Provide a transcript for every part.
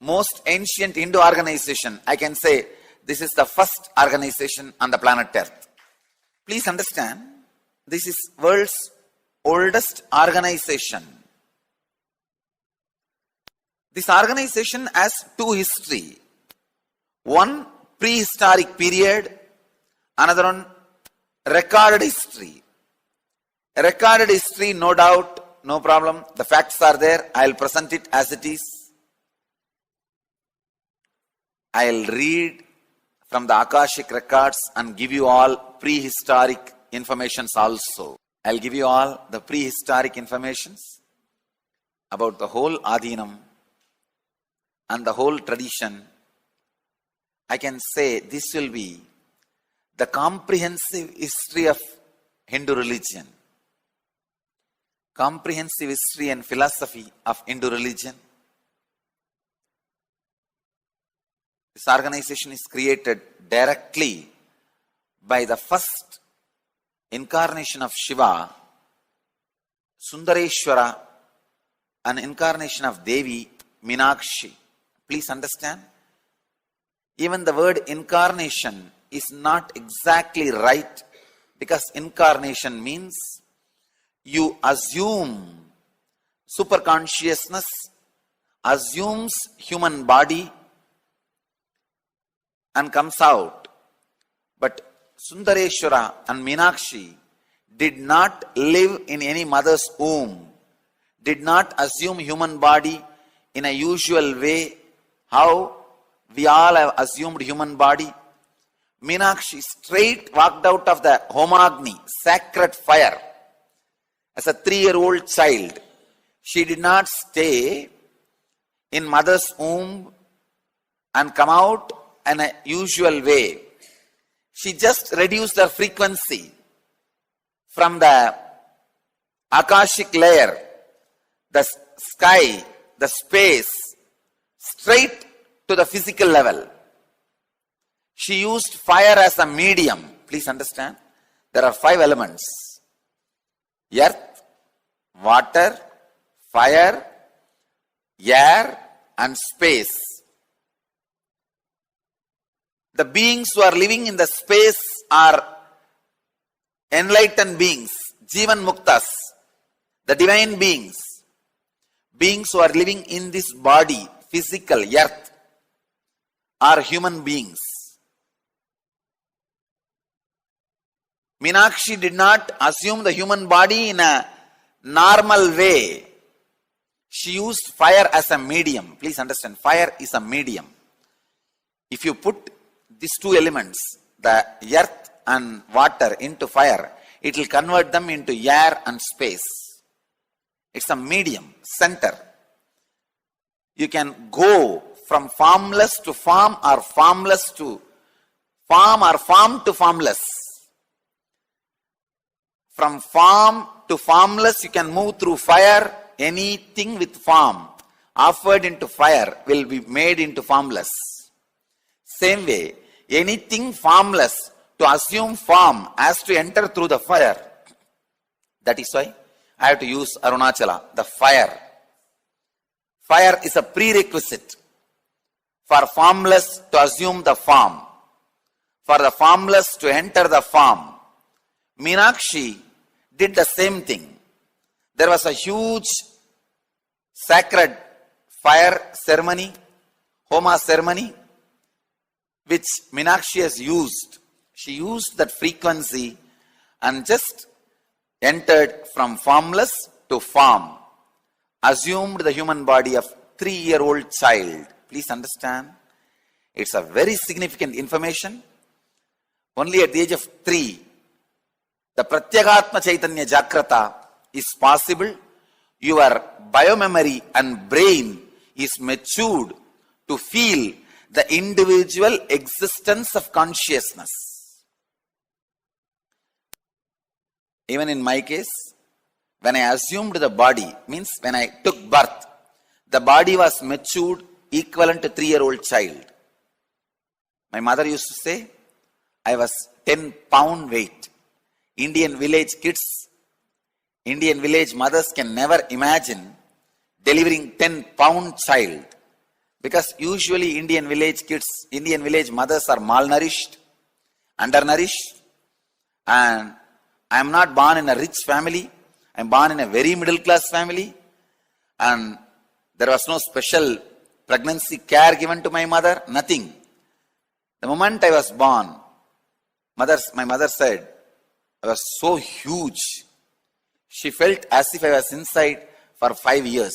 most ancient Hindu organization, I can say this is the first organization on the planet Earth. Please understand, this is world's oldest organization. This organization has two history. One prehistoric period, another one recorded history. Recorded history, no doubt, no problem. The facts are there. I will present it as it is. I will read from the Akashic records and give you all prehistoric informations also. I will give you all the prehistoric informations about the whole Adinam and the whole tradition. I can say this will be the comprehensive history of Hindu religion. Comprehensive history and philosophy of Hindu religion. This organization is created directly by the first incarnation of Shiva, Sundareshwara, an incarnation of Devi, Meenakshi. Please understand, even the word incarnation is not exactly right, because incarnation means you assume, superconsciousness assumes human body and comes out. But Sundareshwara and Meenakshi did not live in any mother's womb, did not assume human body in a usual way, how we all have assumed human body. Meenakshi straight walked out of the Homagni, sacred fire, as a 3-year-old child. She did not stay in mother's womb and come out in a usual way. She just reduced her frequency from the Akashic layer, the sky, the space, straight to the physical level. She used fire as a medium. Please understand, there are 5 elements: earth, water, fire, air, and space. The beings who are living in the space are enlightened beings, Jivan Muktas, the divine beings. Beings who are living in this body, physical earth, are human beings. Meenakshi did not assume the human body in a normal way. She used fire as a medium. Please understand, fire is a medium. If you put these 2 elements, the earth and water, into fire, it will convert them into air and space. It's a medium, center. You can go from formless to form, or formless to form, or form to formless. From form to formless, you can move through fire. Anything with form offered into fire will be made into formless. Same way, anything formless to assume form has to enter through the fire. That is why I have to use Arunachala, the fire. Fire is a prerequisite for formless to assume the form, for the formless to enter the form. Meenakshi did the same thing. There was a huge sacred fire ceremony, Homa ceremony, which Meenakshi has used. She used that frequency and just entered from formless to form, assumed the human body of 3-year-old child. Please understand, it's a very significant information. Only at the age of 3, the Pratyagatma Chaitanya Jagrata is possible. Your biomemory and brain is matured to feel the individual existence of consciousness. Even in my case, when I assumed the body, means when I took birth, the body was matured equivalent to 3-year-old child. My mother used to say, I was 10 pound weight. Indian village kids, Indian village mothers can never imagine delivering 10 pound child. Because usually Indian village kids, Indian village mothers are malnourished, undernourished, and I am not born in a rich family. I am born in a very middle class family, and there was no special pregnancy care given to my mother, nothing. The moment I was born, my mother said, I was so huge. She felt as if I was inside for 5 years.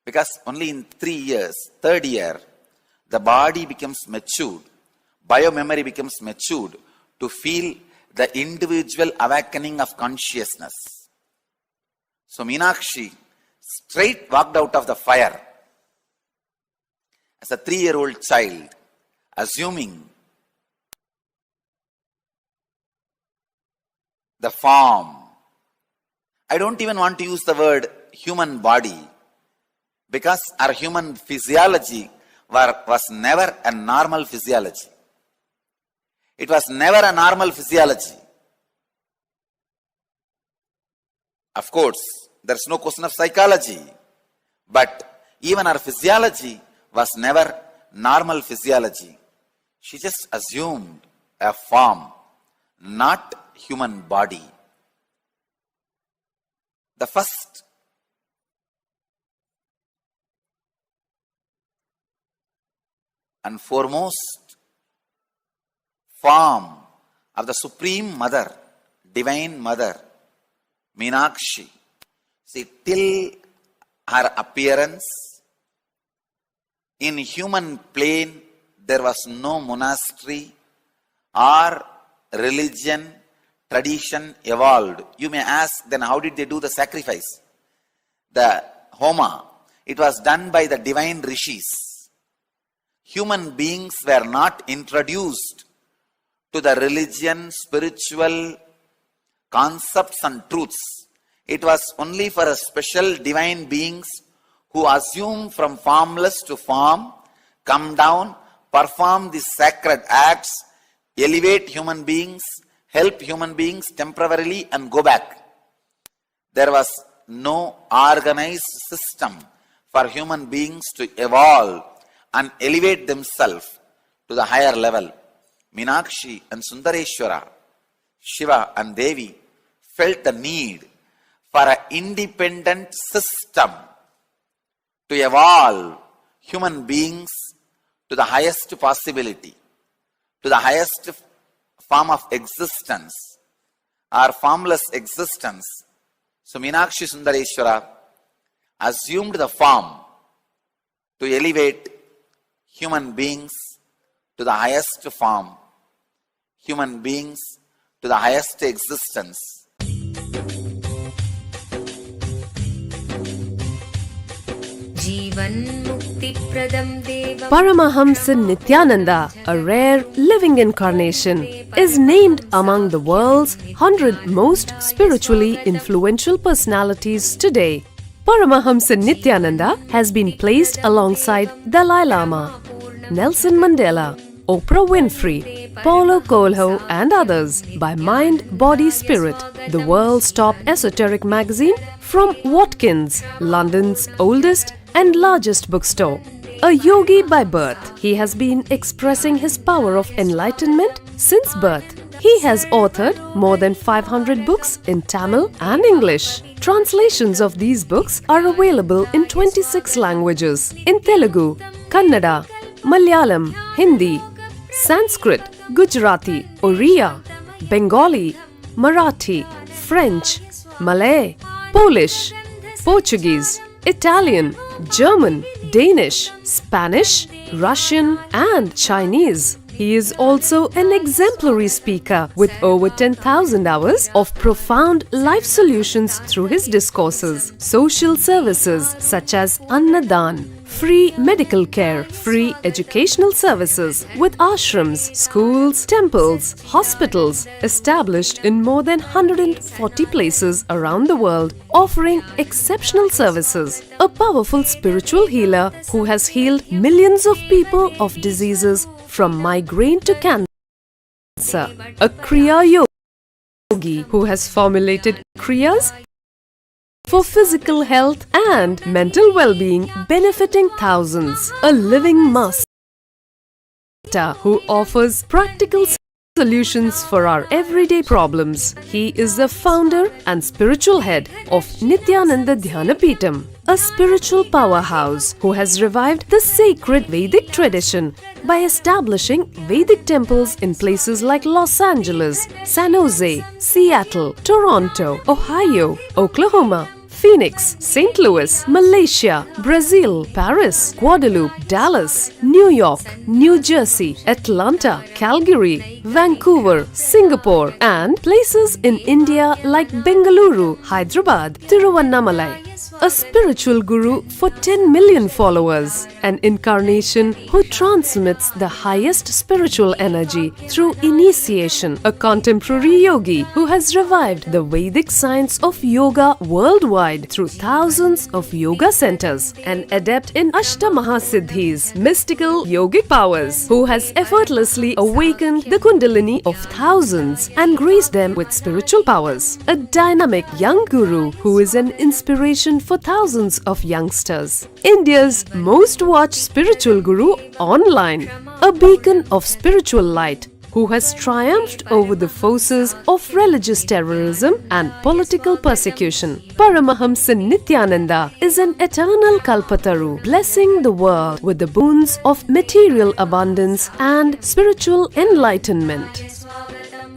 Because only in 3 years, third year, the body becomes matured, biomemory becomes matured to feel the individual awakening of consciousness. So Meenakshi straight walked out of the fire as a 3-year-old child, assuming the form. I don't even want to use the word human body, because our human physiology was never a normal physiology. It was never a normal physiology. Of course, there's no question of psychology, but even our physiology was never normal physiology. She just assumed a form, not human body. The first and foremost form of the Supreme Mother, Divine Mother, Meenakshi. See, till her appearance, in human plane, there was no monastery or religion, tradition evolved. You may ask, then how did they do the sacrifice? The Homa, it was done by the divine rishis. Human beings were not introduced to the religion, spiritual concepts and truths. It was only for a special divine beings who assume from formless to form, come down, perform these sacred acts, elevate human beings, help human beings temporarily and go back. There was no organized system for human beings to evolve and elevate themselves to the higher level. Meenakshi and Sundareshwara, Shiva and Devi felt the need for an independent system to evolve human beings to the highest possibility, to the highest form of existence, or formless existence. So Meenakshi Sundareshwara assumed the form to elevate human beings to the highest form, human beings to the highest existence. Paramahamsa Nithyananda, a rare living incarnation, is named among the world's 100 most spiritually influential personalities today. Paramahamsa Nithyananda has been placed alongside Dalai Lama, Nelson Mandela, Oprah Winfrey, Paulo Coelho and others by Mind, Body, Spirit, the world's top esoteric magazine from Watkins, London's oldest and largest bookstore. A yogi by birth, he has been expressing his power of enlightenment since birth. He has authored more than 500 books in Tamil and English. Translations of these books are available in 26 languages in Telugu, Kannada, Malayalam, Hindi, Sanskrit, Gujarati, Oriya, Bengali, Marathi, French, Malay, Polish, Portuguese, Italian, German, Danish, Spanish, Russian and Chinese. He is also an exemplary speaker with over 10,000 hours of profound life solutions through his discourses. Social services such as Annadaan, free medical care, free educational services with ashrams, schools, temples, hospitals established in more than 140 places around the world, offering exceptional services. A powerful spiritual healer who has healed millions of people of diseases from migraine to cancer. A Kriya Yogi who has formulated Kriyas for physical health and mental well-being, benefiting thousands. A living master who offers practical solutions for our everyday problems. He is the founder and spiritual head of Nithyananda Dhyanapitham, a spiritual powerhouse who has revived the sacred Vedic tradition by establishing Vedic temples in places like Los Angeles, San Jose, Seattle, Toronto, Ohio, Oklahoma, Phoenix, St. Louis, Malaysia, Brazil, Paris, Guadeloupe, Dallas, New York, New Jersey, Atlanta, Calgary, Vancouver, Singapore, and places in India like Bengaluru, Hyderabad, Tiruvannamalai. A spiritual guru for 10 million followers, an incarnation who transmits the highest spiritual energy through initiation, a contemporary yogi who has revived the Vedic science of yoga worldwide through thousands of yoga centers, an adept in Ashtamaha-siddhis, mystical yogic powers, who has effortlessly awakened the Kundalini of thousands and graced them with spiritual powers, a dynamic young guru who is an inspiration for thousands of youngsters, India's most watched spiritual guru online, a beacon of spiritual light who has triumphed over the forces of religious terrorism and political persecution. Paramahamsa Nithyananda is an eternal Kalpataru, blessing the world with the boons of material abundance and spiritual enlightenment.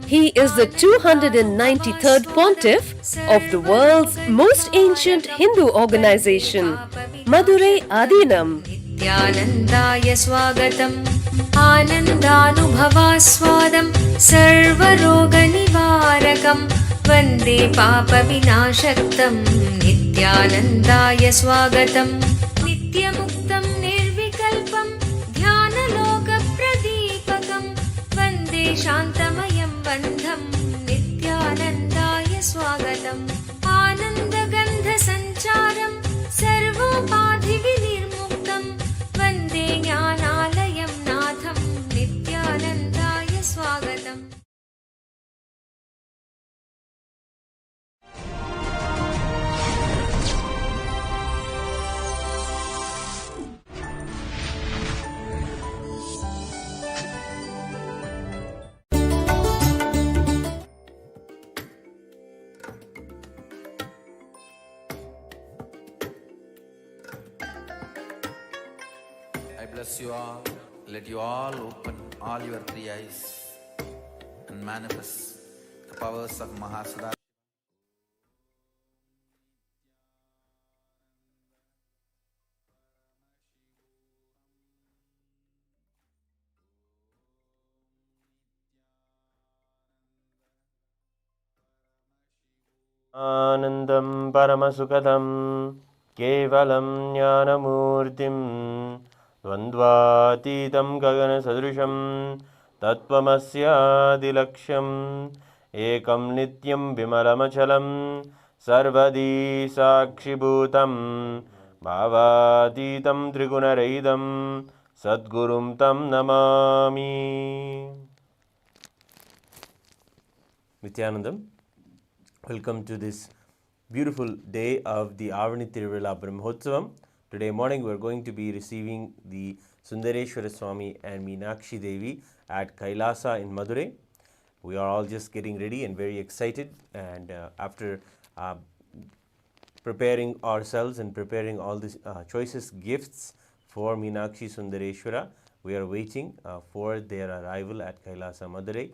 He is the 293rd Pontiff of the world's most ancient Hindu organization, Madurai Adinam. Nithyanandaya swagatam Anandanubhavaswadam Sarvaroganivarakam Vande Papa Vinashaktam Nithyanandaya swagatam Nityamuktam Nirvikalpam Dhyanaloka Pradipakam Vande Shantamayam Bandham Nithyanandaya swagatam Anandagandha Sancharam Sarvopadhi Vinirmuktam Vande Jnanalayam Natham Nithyanandaya swagatam. I bless you all. Let you all open all your three eyes and manifest the powers of Maha. Anandam Paramasukadam Kevalam Jnanamurtim Dvandvatitam Gagana Sadrisham Tattvamasya Ekam Nityam Vimalamachalam Sarvadi Sakshibhutam Bhavatitam Trigunareidam Sadgurum Tam Namami. Nithyanandam, welcome to this beautiful day of the Aavani Tiruvizha Brahmotsavam. Today morning we are going to be receiving the Sundareshwara Swami and Meenakshi Devi at Kailasa in Madurai. We are all just getting ready and very excited, and after preparing ourselves and preparing all these choicest gifts for Meenakshi Sundareshwara, we are waiting for their arrival at Kailasa Madurai.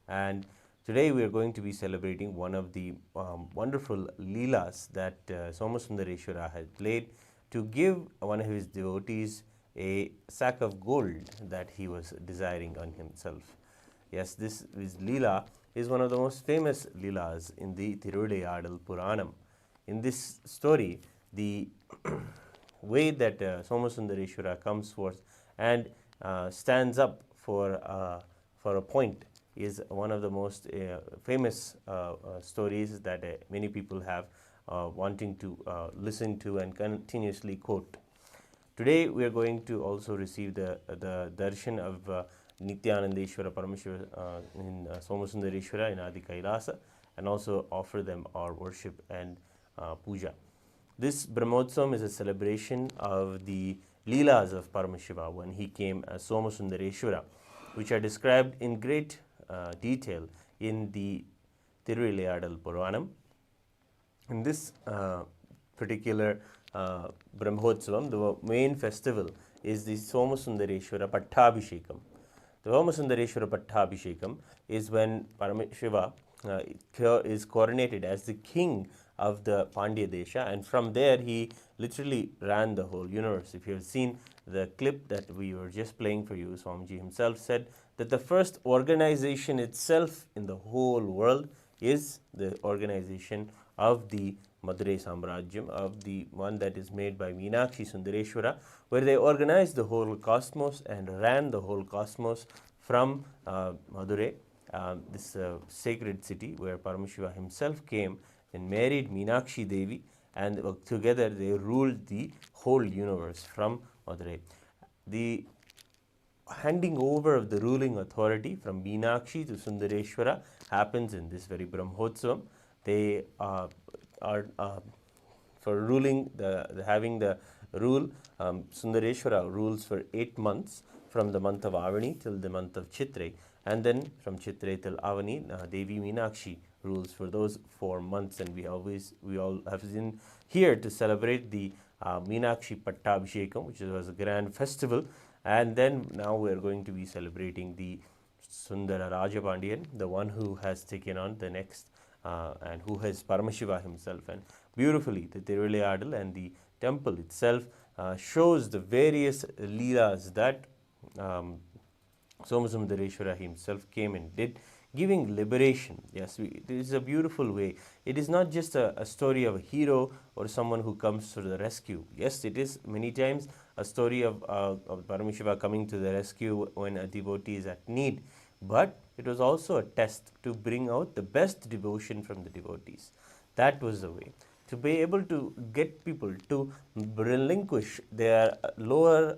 And today we are going to be celebrating one of the wonderful leelas that Somasundareshwara had played to give one of his devotees a sack of gold that he was desiring on himself. Yes, this leela is one of the most famous leelas in the Tiruvizha Puranam. In this story, the way that Somasundareshwara comes forth and stands up for a point is one of the most famous stories that many people have wanting to listen to and continuously quote. Today we are going to also receive the darshan of Nithyanandeshwara Paramashivam in Somasundareshwara in Adi Kailasa, and also offer them our worship and puja. This Brahmotsavam is a celebration of the Leelas of Paramashiva when he came as Somasundareshwara, which are described in great detail in the Tiruvilayadal Puranam. In this particular Brahmotsavam, the main festival is the Somasundareshwara Pattabhishekam. The Somasundareshwara Pattabhishekam is when Paramashiva is coronated as the king of the Pandya Desha, and from there he literally ran the whole universe. If you have seen the clip that we were just playing for you, Swamiji himself said that the first organization itself in the whole world is the organization of the Madurai Samrajyam, of the one that is made by Meenakshi Sundareshwara, where they organized the whole cosmos and ran the whole cosmos from Madurai, this sacred city where Paramashiva himself came and married Meenakshi Devi, and together they ruled the whole universe from Madurai. The handing over of the ruling authority from Meenakshi to Sundareshwara happens in this very Brahmotsavam. They are for ruling, having the rule, Sundareshwara rules for 8 months from the month of Aavani till the month of Chitre, and then from Chitre till Aavani, Devi Meenakshi rules for those 4 months, and we all have been here to celebrate the Meenakshi Pattabhishekam, which was a grand festival, and then now we are going to be celebrating the Sundara Rajapandian, the one who has taken on the next and who has Paramashiva himself. And beautifully, the Tiruvilayadal and the temple itself shows the various leelas that Somasundareshwara himself came and did, giving liberation. Yes, it is a beautiful way. It is not just a story of a hero or someone who comes to the rescue. Yes, it is many times a story of Paramashiva coming to the rescue when a devotee is at need. But it was also a test to bring out the best devotion from the devotees. That was the way. To be able to get people to relinquish their lower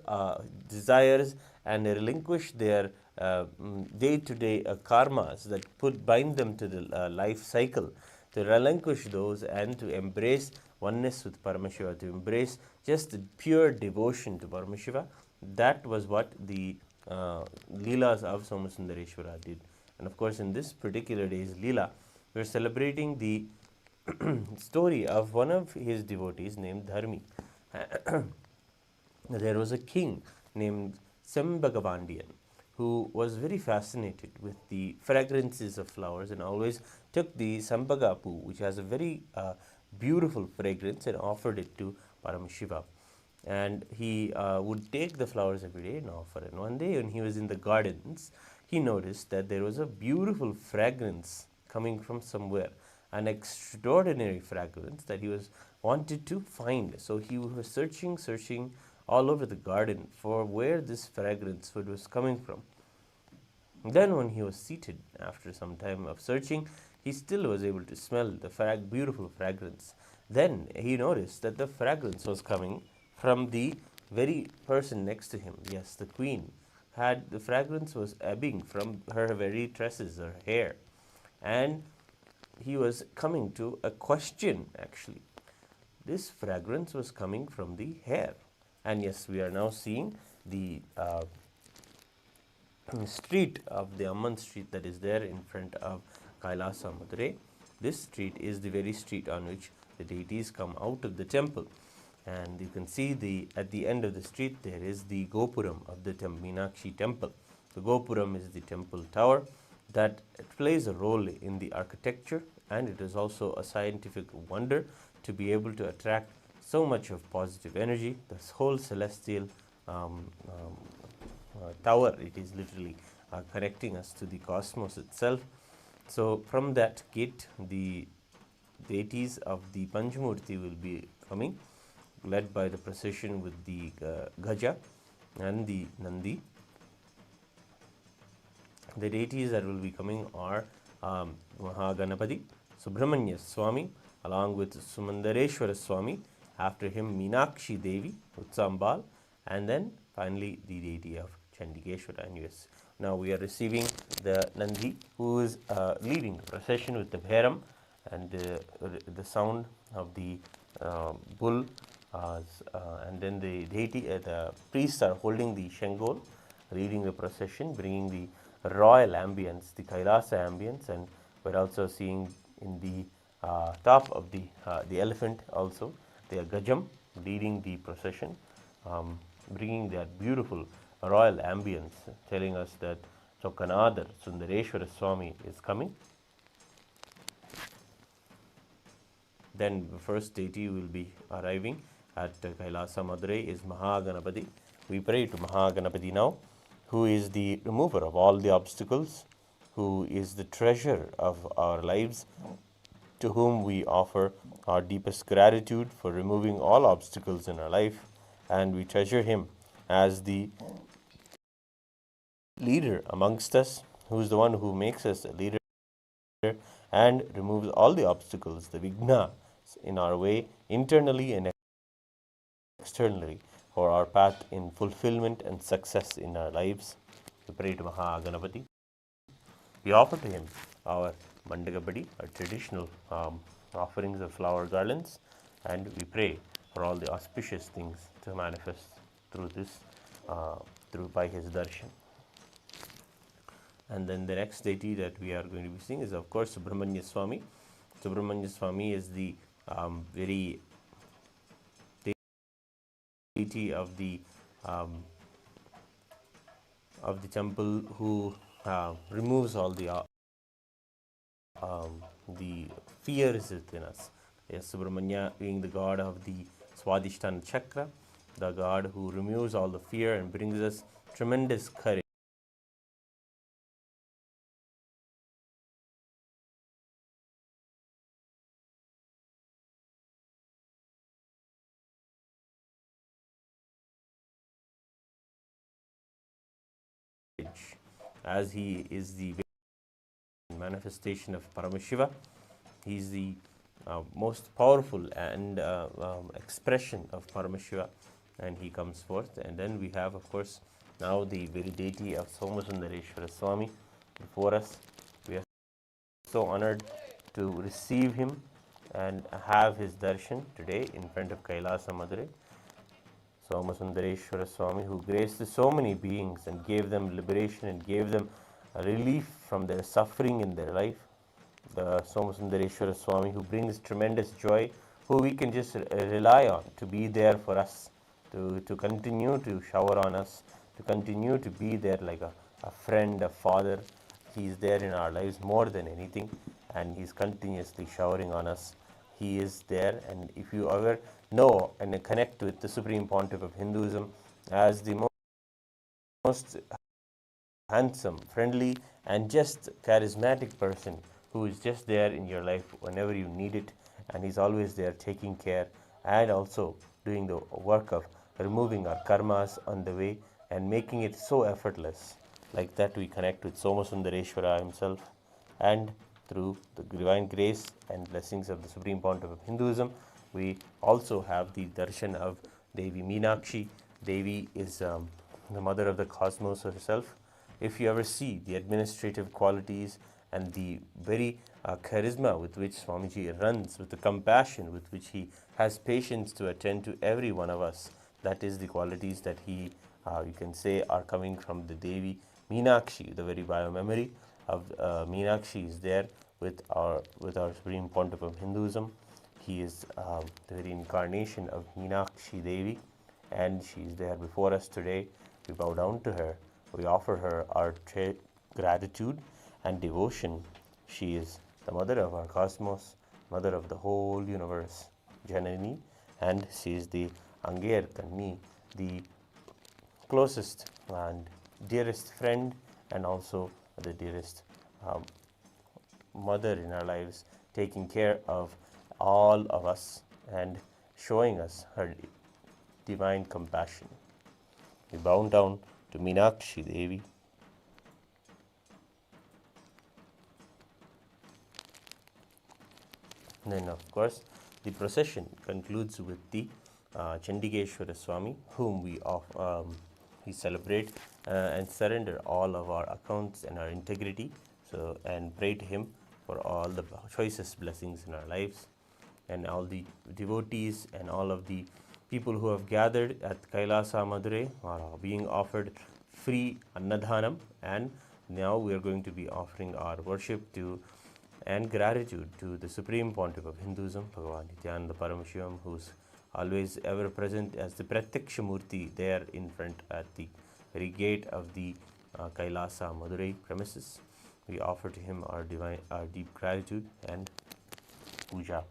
desires and relinquish their day-to-day karmas that bind them to the life cycle, to relinquish those and to embrace oneness with Paramashiva, to embrace just the pure devotion to Paramashiva. That was what the Leelas of Somasundareshwara did. And of course, in this particular day's Leela, we are celebrating the story of one of his devotees named Dharmi. There was a king named Sembagavandian who was very fascinated with the fragrances of flowers and always took the Sambagapu, which has a very beautiful fragrance, and offered it to Paramashiva. And he would take the flowers every day and offer. And one day when he was in the gardens, he noticed that there was a beautiful fragrance coming from somewhere, an extraordinary fragrance that he wanted to find. So he was searching all over the garden for where this fragrance was coming from. Then when he was seated, after some time of searching, he still was able to smell the beautiful fragrance. Then he noticed that the fragrance was coming from the very person next to him. Yes, the queen the fragrance was ebbing from her very tresses, her hair. And he was coming to a question, actually. This fragrance was coming from the hair. And yes, we are now seeing the street of the Amman street that is there in front of Kailasa, Madurai. This street is the very street on which the deities come out of the temple. And you can see at the end of the street there is the Gopuram of the Meenakshi temple. The Gopuram is the temple tower that plays a role in the architecture, and it is also a scientific wonder to be able to attract so much of positive energy. This whole celestial tower, it is literally connecting us to the cosmos itself. So from that gate, the deities of the Panjamurti will be coming, led by the procession with the Gaja and the Nandi. The deities that will be coming are Mahaganappadi, Subramanya Swami, along with Sumandareshwara Swami, after him Meenakshi Devi, Utsambal, and then finally the deity of Chandikeshwara. And yes, now we are receiving the Nandi, who is leading the procession with the Bhairam, and the sound of the bull, and then the deity, the priests are holding the Shengol, leading the procession, bringing the royal ambience, the Kailasa ambience, and we're also seeing in the top of the elephant also, the Gajam leading the procession, bringing that beautiful royal ambience, telling us that Chokkanadar Sundareshwara Swami is coming. Then the first deity will be arriving at Kailasa Madurai is Mahaganapathi. We pray to Mahaganapathi now, who is the remover of all the obstacles, who is the treasure of our lives, to whom we offer our deepest gratitude for removing all obstacles in our life, and we treasure him as the leader amongst us, who is the one who makes us a leader and removes all the obstacles, the vigna in our way, internally and externally, for our path in fulfillment and success in our lives. We pray to Mahaganapati. We offer to him our Mandagappadi, our traditional offerings of flower garlands, and we pray for all the auspicious things to manifest through this, by his darshan. And then the next deity that we are going to be seeing is, of course, Subramanya Swami. Subramanya Swami is the very deity of the temple, who removes all the fears within us. Yes, Subramanya being the god of the Swadhisthana Chakra, the god who removes all the fear and brings us tremendous courage. As he is the manifestation of Paramashiva, he is the most powerful and expression of Paramashiva, and he comes forth. And then we have, of course, now the very deity of Somasundareshwara Swami before us. We are so honored to receive him and have his darshan today in front of Kailasa Madurai. Somasundareshwara Swami, who graced so many beings and gave them liberation and gave them relief from their suffering in their life. The Somasundareshwara Swami, who brings tremendous joy, who we can just rely on to be there for us, to continue to shower on us, to continue to be there like a friend, a father. He is there in our lives more than anything, and he's continuously showering on us. He is there, and if you ever know and connect with the Supreme Pontiff of Hinduism as the most handsome, friendly, and just charismatic person who is just there in your life whenever you need it, and he's always there taking care and also doing the work of removing our karmas on the way and making it so effortless. Like that, we connect with Somasundareshwara himself, and through the divine grace and blessings of the Supreme Pontiff of Hinduism, we also have the darshan of Devi Meenakshi. Devi is the mother of the cosmos herself. If you ever see the administrative qualities and the very charisma with which Swamiji runs, with the compassion with which he has patience to attend to every one of us, that is the qualities that he, you can say, are coming from the Devi Meenakshi. The very biomemory of Meenakshi is there with our Supreme Pontiff of Hinduism. He is the very incarnation of Meenakshi Devi, and she is there before us today. We bow down to her. We offer her our gratitude and devotion. She is the mother of our cosmos, mother of the whole universe, Janani, and she is the Angayar Kanni, the closest and dearest friend, and also the dearest mother in our lives, taking care of all of us and showing us her divine compassion. We bow down to Meenakshi Devi. Then, of course, the procession concludes with the Chandikeshwara Swami, whom we celebrate and surrender all of our accounts and our integrity, and pray to him for all the choicest blessings in our lives. and all the devotees and all of the people who have gathered at Kailasa Madurai are being offered free Annadhanam, and now we are going to be offering our worship to and gratitude to the Supreme Pontiff of Hinduism, Bhagavan Nithyananda Paramashivam, who's always ever present as the Pratyaksha Murti there in front at the very gate of the Kailasa Madurai premises. We offer to him our deep gratitude and puja.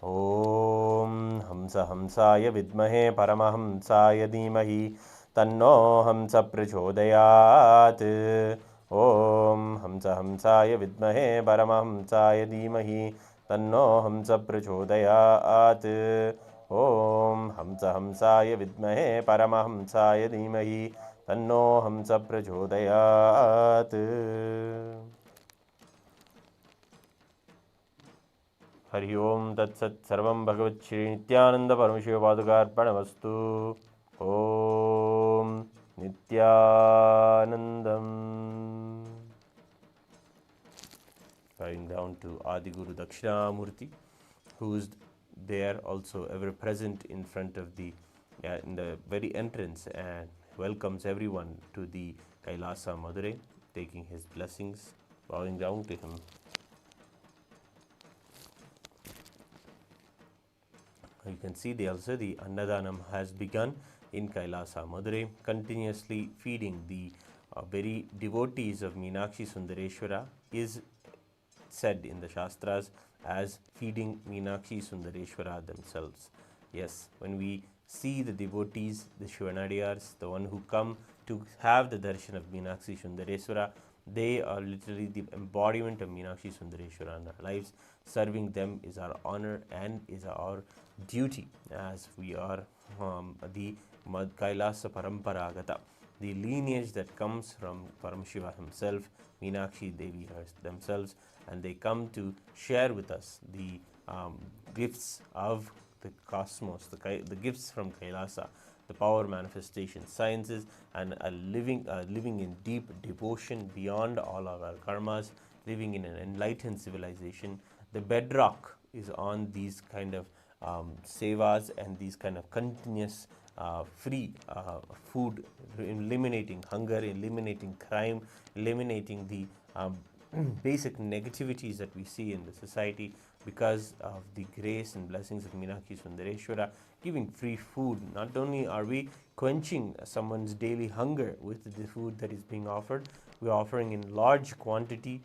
Om Hamsa Hamsaya Vidmahe Paramahamsaya Dhimahi Tanno Hamsa Prachodayat. Om Hamsa Hamsaya Vidmahe Paramahamsaya Dhimahi Tanno Hamsa Prachodayat. Om Hamsa Hamsaya Vidmahe Paramahamsaya Dhimahi Tanno Hamsa Prachodayat. Hari Om Tat Sat Sarvam Bhagavat Shri Nithyananda Paramashiva Padukarpanamastu. Om Nithyanandam. Bowing down to Adiguru Dakshinamurti, who is there also ever present in front of the in the very entrance and welcomes everyone to the Kailasa Madurai, taking his blessings, bowing down to him. You can see the Annadhanam has begun in Kailasa Madurai, continuously feeding the very devotees of Meenakshi Sundareshwara is said in the Shastras as feeding Meenakshi Sundareshwara themselves. Yes, when we see the devotees, the Shivanadiyars, the one who come to have the darshan of Meenakshi Sundareshwara, they are literally the embodiment of Meenakshi Sundareshwara in our lives. Serving them is our honor and is our duty, as we are the Kailasa Paramparagata, the lineage that comes from Paramashiva himself, Meenakshi Devi themselves, and they come to share with us the gifts of the cosmos, the gifts from Kailasa, the power manifestation sciences, and living in deep devotion beyond all of our karmas, living in an enlightened civilization. The bedrock is on these kind of sevas and these kind of continuous free food, eliminating hunger, eliminating crime, eliminating the basic negativities that we see in the society because of the grace and blessings of Meenakshi Sundareshwara, giving free food. Not only are we quenching someone's daily hunger with the food that is being offered, we are offering in large quantity,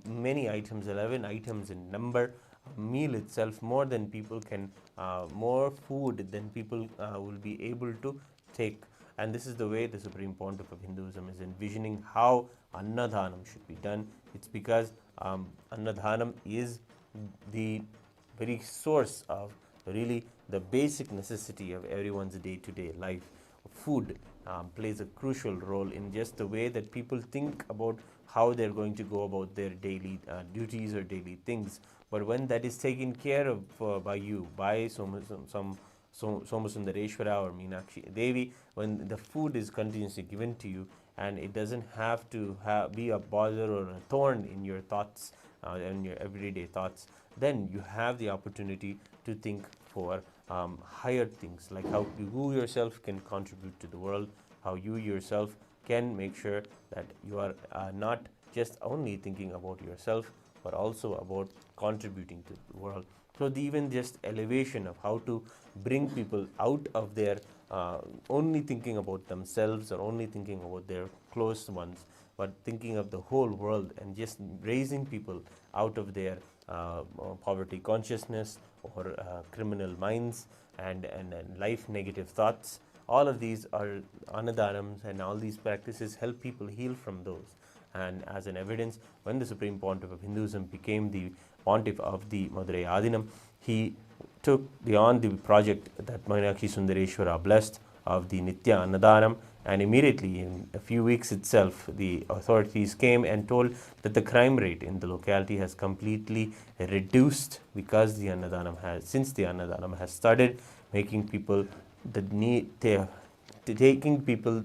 many items, 11 items in number, a meal itself, more than people can, more food than people will be able to take. And this is the way the Supreme Pontiff of Hinduism is envisioning how Annadhanam should be done. It's because Annadhanam is the very source of really the basic necessity of everyone's day-to-day life. Food plays a crucial role in just the way that people think about how they're going to go about their daily duties or daily things. But when that is taken care of by you, by Somasundareshwara or Meenakshi Devi, when the food is continuously given to you and it doesn't have to be a bother or a thorn in your thoughts and your everyday thoughts, then you have the opportunity to think for higher things, like how you yourself can contribute to the world, how you yourself can make sure that you are not just only thinking about yourself, but also about contributing to the world. So even just elevation of how to bring people out of their only thinking about themselves or only thinking about their close ones, but thinking of the whole world and just raising people out of their poverty consciousness or criminal minds and life negative thoughts. All of these are Annadhanams, and all these practices help people heal from those. And as an evidence, when the Supreme Pontiff of Hinduism became the Pontiff of the Madurai Adinam, he took on the project that Meenakshi Sundareshwara blessed of the Nitya Annadhanam, and immediately in a few weeks itself, the authorities came and told that the crime rate in the locality has completely reduced because since the Annadhanam has started making people taking people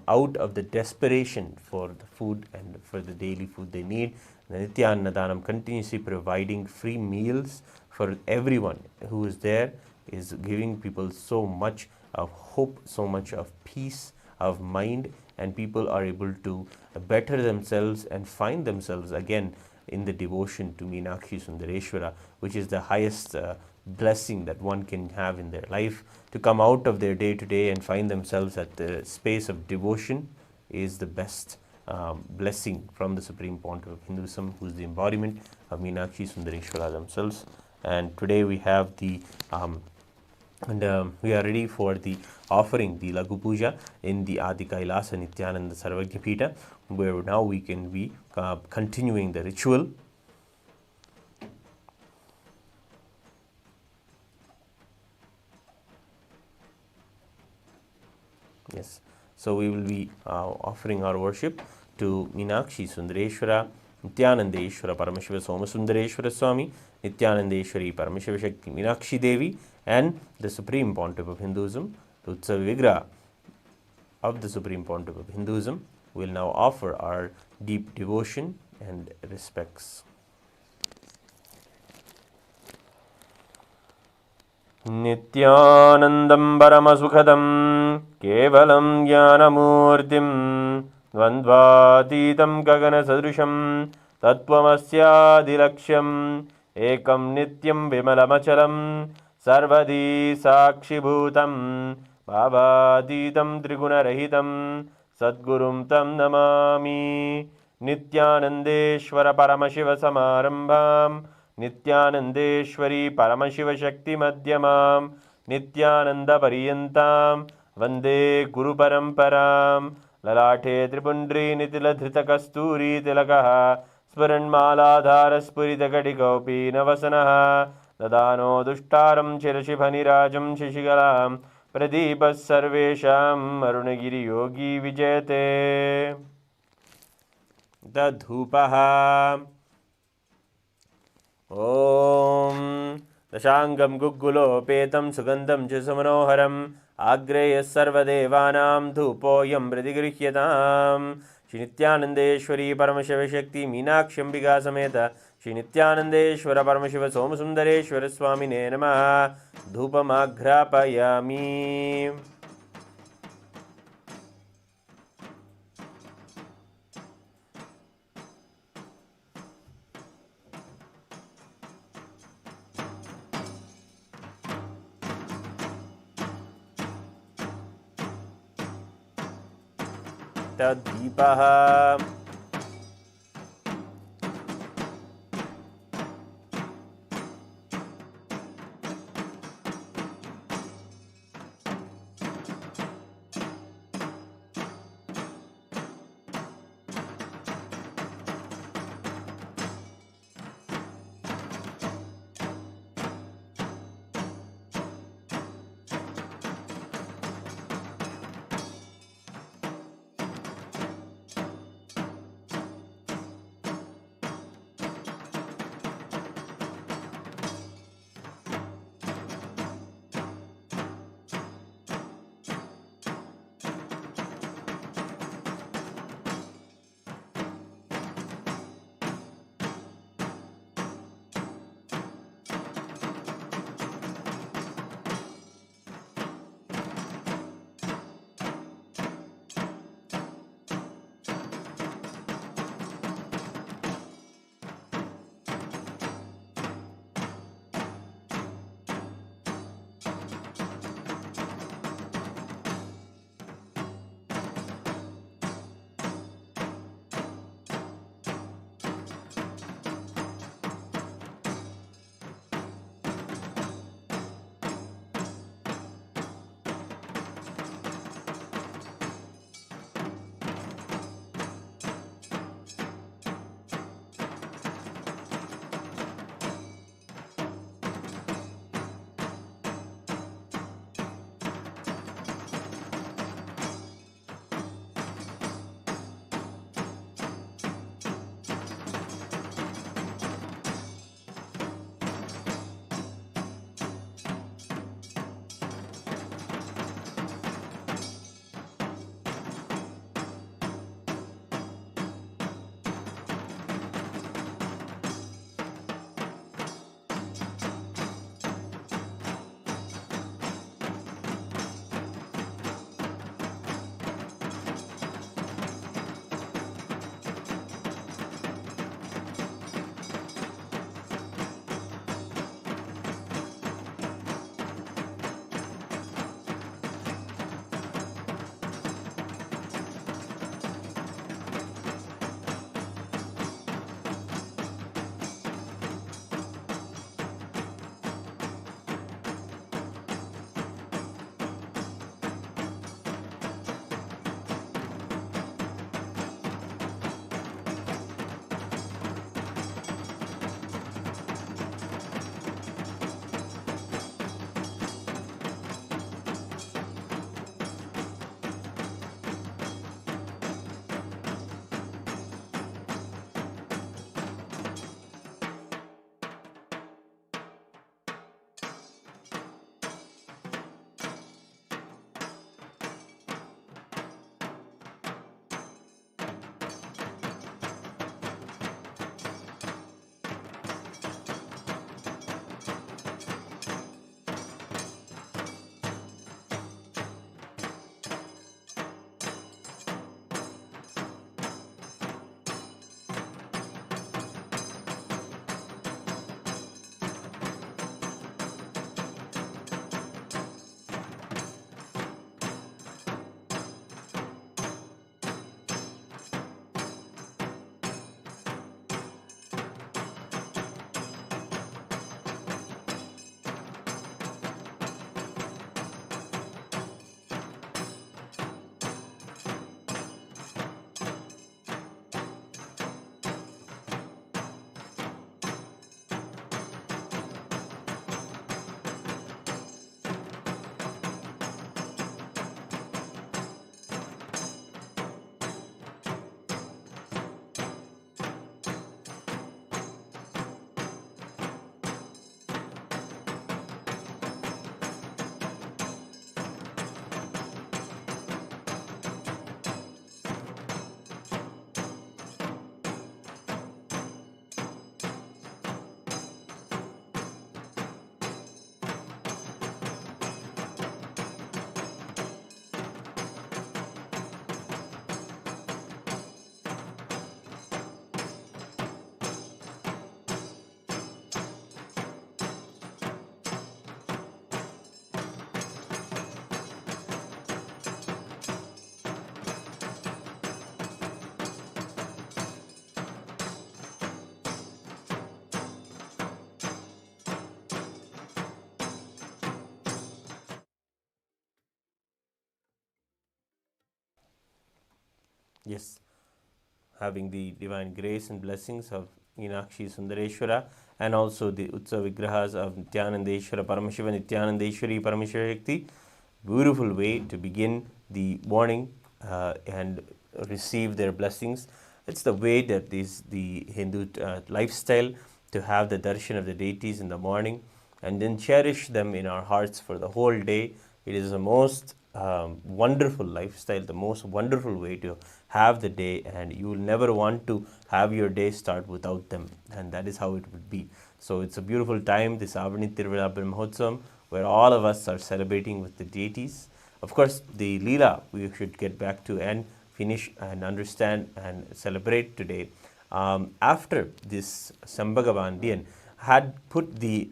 out of the desperation for the food and for the daily food they need. The Nitya Annadhanam continuously providing free meals, for everyone who is there, is giving people so much of hope, so much of peace of mind, and people are able to better themselves and find themselves again in the devotion to Meenakshi Sundareshwara, which is the highest blessing that one can have in their life. To come out of their day-to-day and find themselves at the space of devotion is the best blessing from the Supreme Pontiff of Hinduism, who is the embodiment of Meenakshi Sundareshwara themselves. And today we have the we are ready for the offering, the Lagu Puja in the Adi Kailasa Nithyananda Sarvajnapeetham, where now we can be continuing the ritual. Yes, so we will be offering our worship to Meenakshi Sundareshwara, Nithyanandeshwara Paramashiva Somasundareshwara Swami, Nithyanandeshwari Paramashiva Shakti Meenakshi Devi, and the Supreme Pontiff of Hinduism, the Utsav Vigraha of the Supreme Pontiff of Hinduism. We will now offer our deep devotion and respects. Nithyanandam Paramasukhadam Kevalam Jnanamurtim Dvandvatitam Gagana Sadrusham Tattvamasya Ekam Nityam Vimalamachalam Sarvadi Sakshibhutam Bhavaditam Trigunarahitam Sadgurum Tam Namami Nithyanandeshwara Paramashiva Samarambham Nithyanandeshwari Paramashiva Shakti Madhyamam Nithyananda Pariyantam Vande Guru Paramparam Lalate Tripundri Nitila Dhrita Kasturi Tilakaha Smaranmaladhara Spurita Kadikopi Navasanaha Dadano Dushtaram Chirashibhanirajam Shishikalam Pradipas Sarvesham Arunagiri Yogi Vijayate Dadhupaha Om Dashangam Gugulopetam Sugandam Chisamanoharam Agreyas Sarvadevanam Dhupoyam Pradigrihyatam Shri Nithyanandeshwari Paramashiva Shakti Meenakshi Ambika Sameta Shri Nithyanandeshwara Paramashiva Somasundareshwara Swamine Namaha Dhupamagrapayami. Taddeepaha Yes, having the divine grace and blessings of Meenakshi Sundareshwara and also the Utsav Vigrahas of Nithyanandeshwara Paramashiva, Nithyanandeshwari Parameshwara Shakti. Beautiful way to begin the morning and receive their blessings. It's the way that is the Hindu lifestyle, to have the darshan of the deities in the morning and then cherish them in our hearts for the whole day. It is the most wonderful lifestyle, the most wonderful way to have the day, and you will never want to have your day start without them, and that is how it would be. So it's a beautiful time, this Aavani Tiruvizha Mahotsavam, where all of us are celebrating with the deities. Of course, the Leela we should get back to and finish and understand and celebrate today. After this, Sambhagavandian had put the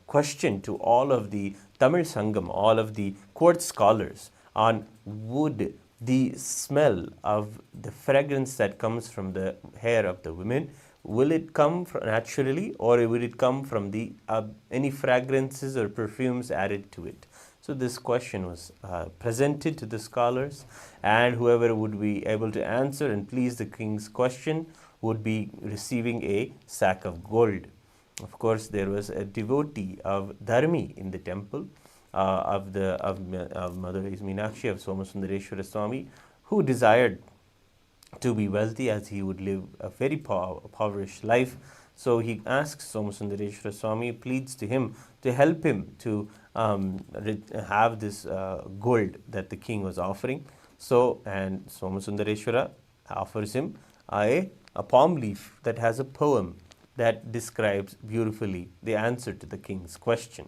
question to all of the Tamil Sangam, all of the court scholars, on would the smell of the fragrance that comes from the hair of the women, will it come naturally, or will it come from the any fragrances or perfumes added to it? So this question was presented to the scholars, and whoever would be able to answer and please the king's question would be receiving a sack of gold. Of course, there was a devotee of Dharmi in the temple of Mother Meenakshi, of Somasundareshwara Swami, who desired to be wealthy as he would live a very impoverished life. So he asks Somasundareshwara Swami, pleads to him to help him to have this gold that the king was offering. So, and Somasundareshwara offers him a palm leaf that has a poem that describes beautifully the answer to the king's question.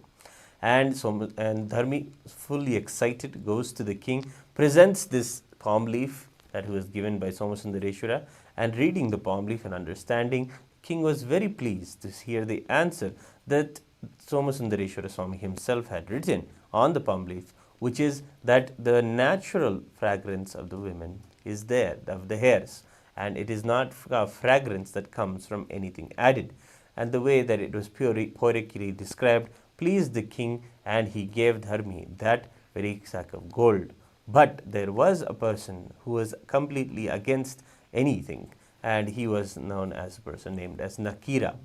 And Dharmi, fully excited, goes to the king, presents this palm leaf that was given by Somasundareshwara, and reading the palm leaf and understanding, the king was very pleased to hear the answer that Somasundareshwara Swami himself had written on the palm leaf, which is that the natural fragrance of the women is there, of the hairs, and it is not fragrance that comes from anything added. And the way that it was poetically described pleased the king, and he gave Dharmi that very sack of gold. But there was a person who was completely against anything, and he was known as a person named as Nakira.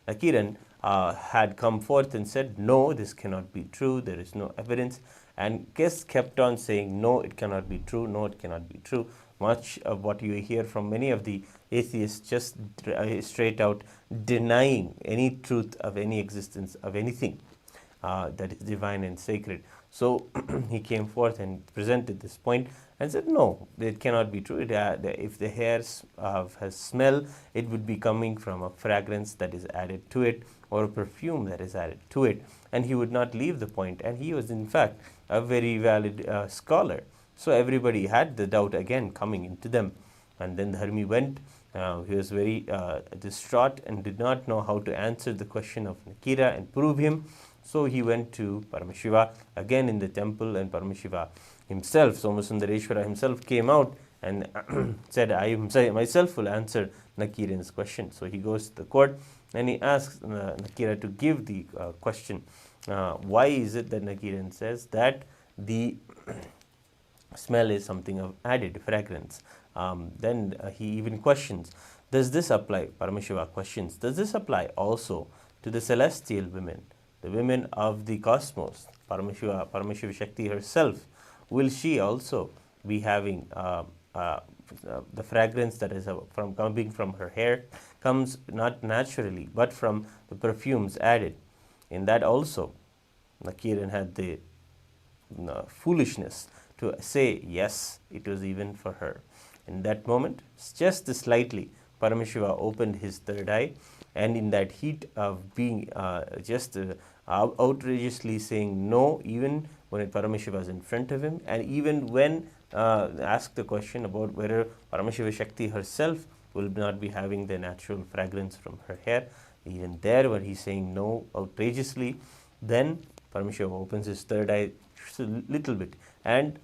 Nakiran had come forth and said, no, this cannot be true, there is no evidence. And guests kept on saying, no, it cannot be true, no, it cannot be true. Much of what you hear from many of the atheists, just straight out denying any truth of any existence of anything that is divine and sacred. So he came forth and presented this point and said, no, it cannot be true. If the hairs has smell, it would be coming from a fragrance that is added to it, or a perfume that is added to it. And he would not leave the point. And he was, in fact, a very valid scholar. So everybody had the doubt again coming into them. And then Dharmi went. He was very distraught and did not know how to answer the question of Nakira and prove him. So he went to Paramashiva again in the temple, and Paramashiva himself, Somasundareshwara himself, came out and said, I myself will answer Nakiran's question. So he goes to the court and he asks Nakira to give the question. Why is it that Nakiran says that the smell is something of added fragrance? Then he even questions, does this apply, Paramashiva questions, does this apply also to the celestial women, the women of the cosmos, Paramashiva Shakti herself? Will she also be having the fragrance that is coming from her hair, comes not naturally but from the perfumes added? In that also, Nakiran had the foolishness to say yes, it was even for her. In that moment, just slightly, Paramashiva opened his third eye, and in that heat of being outrageously saying no, even when Paramashiva was in front of him, and even when asked the question about whether Paramashiva Shakti herself will not be having the natural fragrance from her hair, even there when he's saying no outrageously, then Paramashiva opens his third eye just a little bit, and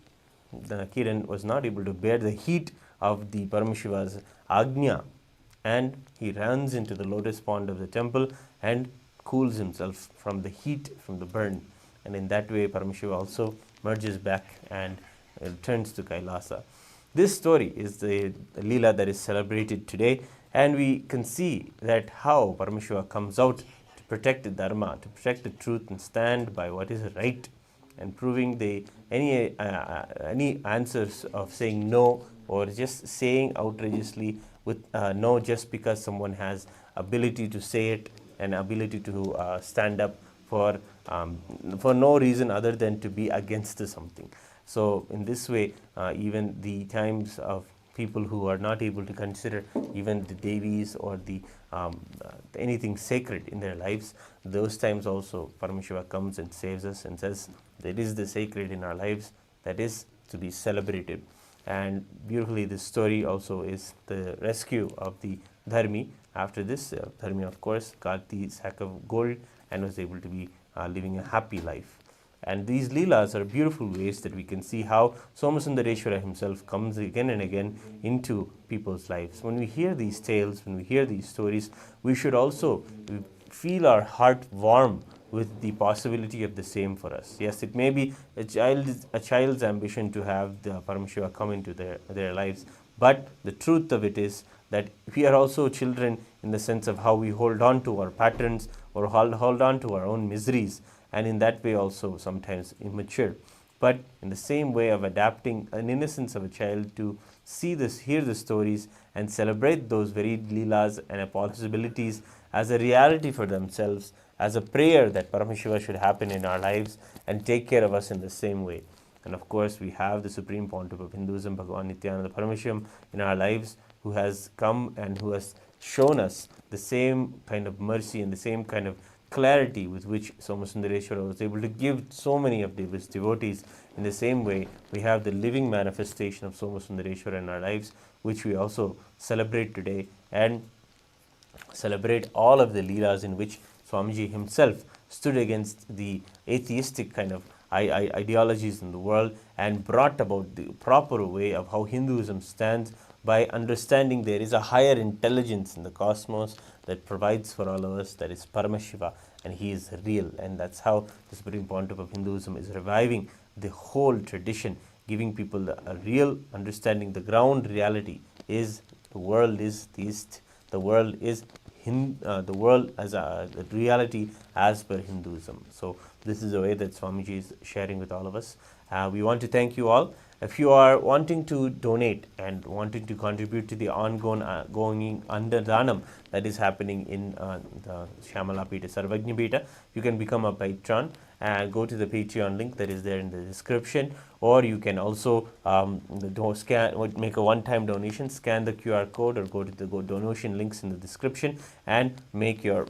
the Kiran was not able to bear the heat of the Paramashiva's Agnya, and he runs into the lotus pond of the temple and cools himself from the heat, from the burn. And in that way, Paramashiva also merges back and returns to Kailasa. this story is the Leela that is celebrated today, and we can see that how Paramashiva comes out to protect the Dharma, to protect the truth and stand by what is right, and proving any answers of saying no or just saying outrageously with no just because someone has ability to say it and ability to stand up for no reason other than to be against something. So in this way, even the times of people who are not able to consider even the deities or the anything sacred in their lives, those times also Paramashiva comes and saves us and says there is the sacred in our lives that is to be celebrated. And beautifully, this story also is the rescue of the Dharmi. After this, Dharmi of course got the sack of gold and was able to be living a happy life. And these Leelas are beautiful ways that we can see how Somasundareshwara himself comes again and again into people's lives. When we hear these tales, when we hear these stories, we should also feel our heart warm with the possibility of the same for us. Yes, it may be a child's ambition to have the Paramashiva come into their lives, but the truth of it is that we are also children in the sense of how we hold on to our patterns or hold on to our own miseries, and in that way also sometimes immature. But in the same way of adapting an innocence of a child to see this, hear the stories and celebrate those very Leelas and possibilities as a reality for themselves, as a prayer that Paramashiva should happen in our lives and take care of us in the same way. And of course, we have the Supreme Pontiff of Hinduism, Bhagavan Nithyananda Paramashivam, in our lives, who has come and who has shown us the same kind of mercy and the same kind of clarity with which Somasundareshwara was able to give so many of his devotees. In the same way, we have the living manifestation of Somasundareshwara in our lives, which we also celebrate today, and celebrate all of the Leelas in which Swamiji himself stood against the atheistic kind of ideologies in the world and brought about the proper way of how Hinduism stands by understanding there is a higher intelligence in the cosmos that provides for all of us, that is Paramashiva, and he is real. And that's how the Supreme Pontiff of Hinduism is reviving the whole tradition, giving people a real understanding. The ground reality is the world is theist, the world is the world as a reality as per Hinduism. So this is the way that Swamiji is sharing with all of us. We want to thank you all. If you are wanting to donate and wanting to contribute to the ongoing Sannidhaanam that is happening in the Shyamalapeetha, Sarvajnapeetham, you can become a patron and go to the Patreon link that is there in the description, or you can also make a one-time donation, scan the QR code, or go to the donation links in the description and make your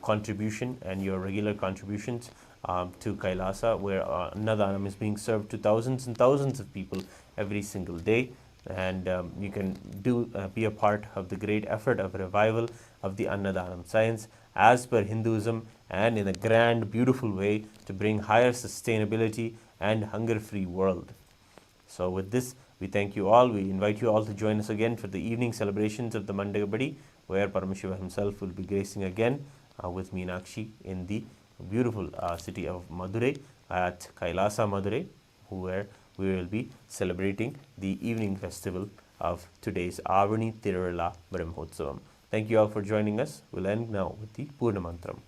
contribution and your regular contributions to Kailasa, where Sannidhaanam is being served to thousands and thousands of people every single day. And you can be a part of the great effort of revival of the Sannidhaanam science as per Hinduism, and in a grand, beautiful way to bring higher sustainability and hunger-free world. So with this, we thank you all. We invite you all to join us again for the evening celebrations of the Mandagappadi, where Paramashiva himself will be gracing again with Meenakshi in the beautiful city of Madurai at Kailasa, Madurai, where we will be celebrating the evening festival of today's Aavani Tiruvizha Brahmotsavam. Thank you all for joining us. We'll end now with the Purna Mantram.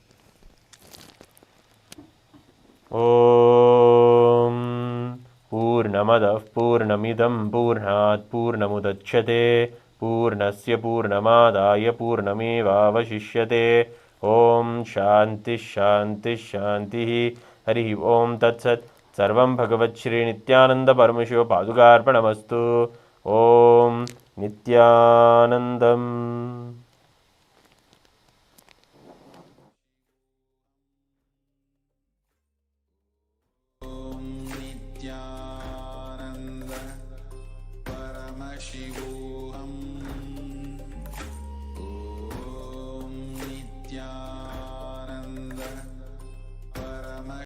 Om Purnamadav Purnamidam Purnat Purnamudachyate Purnasya Purnamadaya Purnameva Vashishyate. Om Shanti Shanti Shanti. Hari Om Tat Sat. Sarvam Bhagavat Shri Nithyananda Paramashiva Padukarpanamastu. Om Nithyanandam.